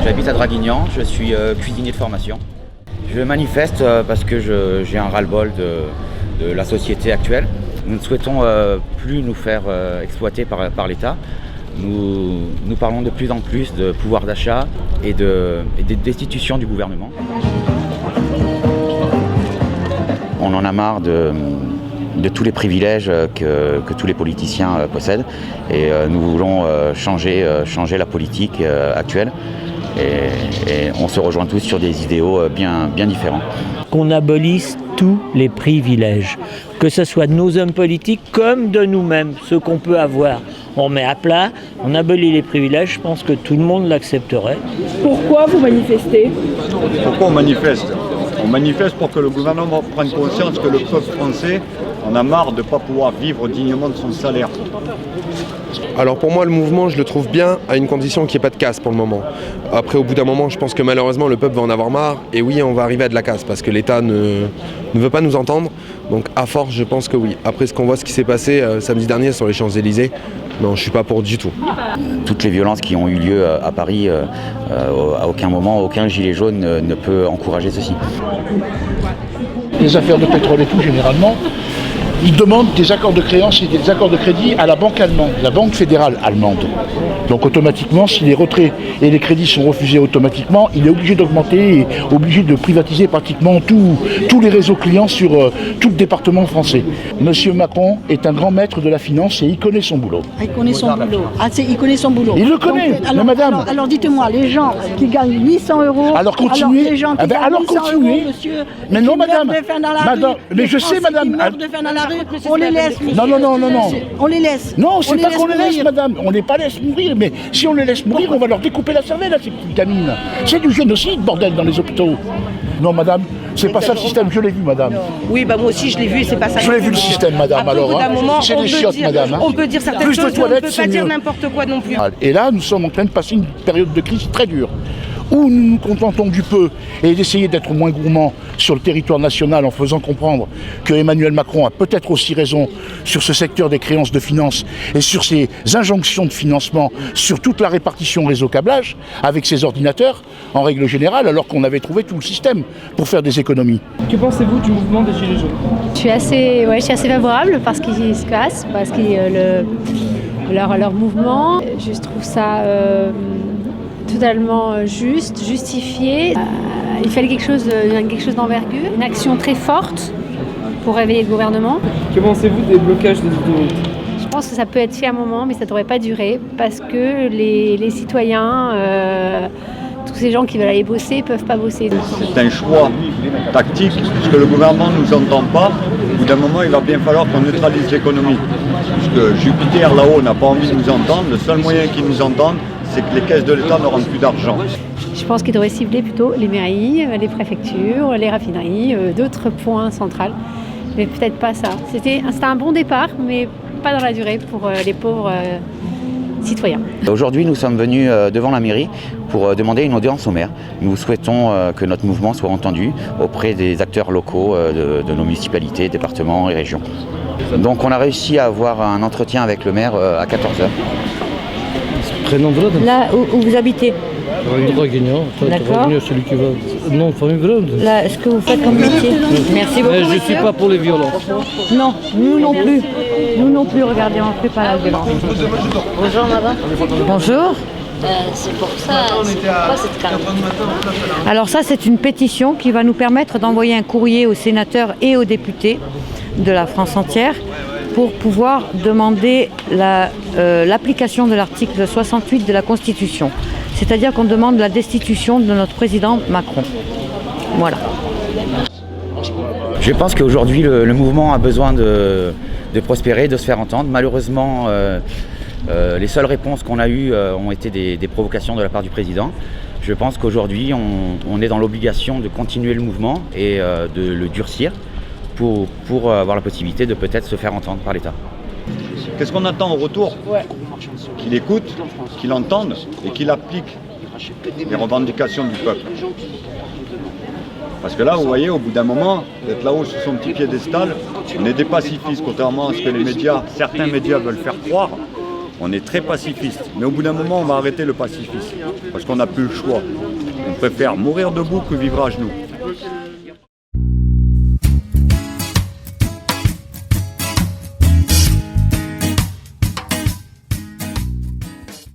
J'habite à Draguignan, je suis cuisinier de formation. Je manifeste parce que j'ai un ras-le-bol de la société actuelle. Nous ne souhaitons plus nous faire exploiter par l'État. Nous parlons de plus en plus de pouvoir d'achat et des destitutions du gouvernement. On en a marre de tous les privilèges que tous les politiciens possèdent et nous voulons changer la politique actuelle et on se rejoint tous sur des idéaux bien différents. Qu'on abolisse tous les privilèges, que ce soit de nos hommes politiques comme de nous-mêmes, ceux qu'on peut avoir. On met à plat, on abolit les privilèges, je pense que tout le monde l'accepterait. Pourquoi vous manifestez ? Pourquoi on manifeste ? On manifeste pour que le gouvernement prenne conscience que le peuple français en a marre de ne pas pouvoir vivre dignement de son salaire. Alors pour moi, le mouvement, je le trouve bien à une condition qu'il n'y ait pas de casse pour le moment. Après, au bout d'un moment, je pense que malheureusement, le peuple va en avoir marre. Et oui, on va arriver à de la casse parce que l'État ne veut pas nous entendre. Donc à force, je pense que oui. Après ce qu'on voit, ce qui s'est passé samedi dernier sur les Champs-Élysées, non, je ne suis pas pour du tout. Toutes les violences qui ont eu lieu à Paris, à aucun moment, aucun gilet jaune ne peut encourager ceci. Les affaires de pétrole et tout, généralement, ils demandent des accords de créance et des accords de crédit à la banque allemande, la banque fédérale allemande. Donc automatiquement, si les retraits et les crédits sont refusés automatiquement, il est obligé d'augmenter et obligé de privatiser pratiquement tous les réseaux clients sur tout le département français. Monsieur Macron est un grand maître de la finance et il connaît son boulot. Il connaît son boulot. Il connaît son boulot. Il le connaît, donc, mais madame. Alors dites-moi, les gens qui gagnent 800 €. Alors continuez. Les gens qui gagnent 800 €, monsieur. Mais non, madame. Madame, mais je sais, madame. De faim dans la rue, on les laisse. Non. On les laisse. Non, c'est pas qu'on les laisse, madame. On les pas laisse mourir, mais si on les laisse mourir, on va leur découper la cervelle à ces petites gamines. C'est du génocide, bordel, dans les hôpitaux. Non, madame, c'est pas ça le système, je l'ai vu, madame. Oui, moi aussi je l'ai vu et c'est pas ça. Je l'ai vu le système, madame, après, alors. C'est des chiottes, madame. On peut dire certaines Plus de choses, toilettes, on ne peut pas dire n'importe quoi non plus. Et là, nous sommes en train de passer une période de crise très dure, où nous nous contentons du peu et d'essayer d'être moins gourmands sur le territoire national en faisant comprendre que Emmanuel Macron a peut-être aussi raison sur ce secteur des créances de finances et sur ces injonctions de financement sur toute la répartition réseau câblage avec ses ordinateurs en règle générale, alors qu'on avait trouvé tout le système pour faire des économies. Que pensez-vous du mouvement des Gilets jaunes ? Je suis assez favorable parce qu'ils se cassent, parce que leur mouvement, je trouve ça totalement juste, justifié. Il fallait quelque chose d'envergure, une action très forte pour réveiller le gouvernement. Que pensez-vous des blocages des autoroutes ? Je pense que ça peut être fait à un moment, mais ça ne devrait pas durer parce que les citoyens, tous ces gens qui veulent aller bosser, ne peuvent pas bosser. C'est un choix tactique, puisque le gouvernement ne nous entend pas. Au bout d'un moment, il va bien falloir qu'on neutralise l'économie. Puisque Jupiter, là-haut, n'a pas envie de nous entendre. Le seul moyen qu'ils nous entendent, c'est que les caisses de l'État n'auront plus d'argent. Je pense qu'il devrait cibler plutôt les mairies, les préfectures, les raffineries, d'autres points centraux. Mais peut-être pas ça. C'était un bon départ, mais pas dans la durée pour les pauvres citoyens. Aujourd'hui, nous sommes venus devant la mairie pour demander une audience au maire. Nous souhaitons que notre mouvement soit entendu auprès des acteurs locaux de nos municipalités, départements et régions. Donc on a réussi à avoir un entretien avec le maire à 14h. Là où vous habitez. Draguignan, d'accord. Celui qui va. Non, famille Brand. Là, ce que vous faites comme métier. Merci beaucoup. Mais je ne suis pas pour les violences. Non, nous non plus. Nous non plus, regardez, on ne fait pas la violence. Bonjour madame. Bonjour. C'est pour ça, c'est pourquoi cette carte ? Alors ça, c'est une pétition qui va nous permettre d'envoyer un courrier aux sénateurs et aux députés de la France entière pour pouvoir demander l'application de l'article 68 de la Constitution. C'est-à-dire qu'on demande la destitution de notre président Macron. Voilà. Je pense qu'aujourd'hui, le mouvement a besoin de prospérer, de se faire entendre. Malheureusement, les seules réponses qu'on a eues ont été des provocations de la part du président. Je pense qu'aujourd'hui, on est dans l'obligation de continuer le mouvement et de le durcir pour avoir la possibilité de peut-être se faire entendre par l'État. Qu'est-ce qu'on attend au retour ? Qu'il écoute, qu'il entende et qu'il applique les revendications du peuple. Parce que là, vous voyez, au bout d'un moment, d'être là-haut sur son petit piédestal, on est des pacifistes, contrairement à ce que les médias, certains médias veulent faire croire. On est très pacifistes. Mais au bout d'un moment, on va arrêter le pacifisme. Parce qu'on n'a plus le choix. On préfère mourir debout que vivre à genoux.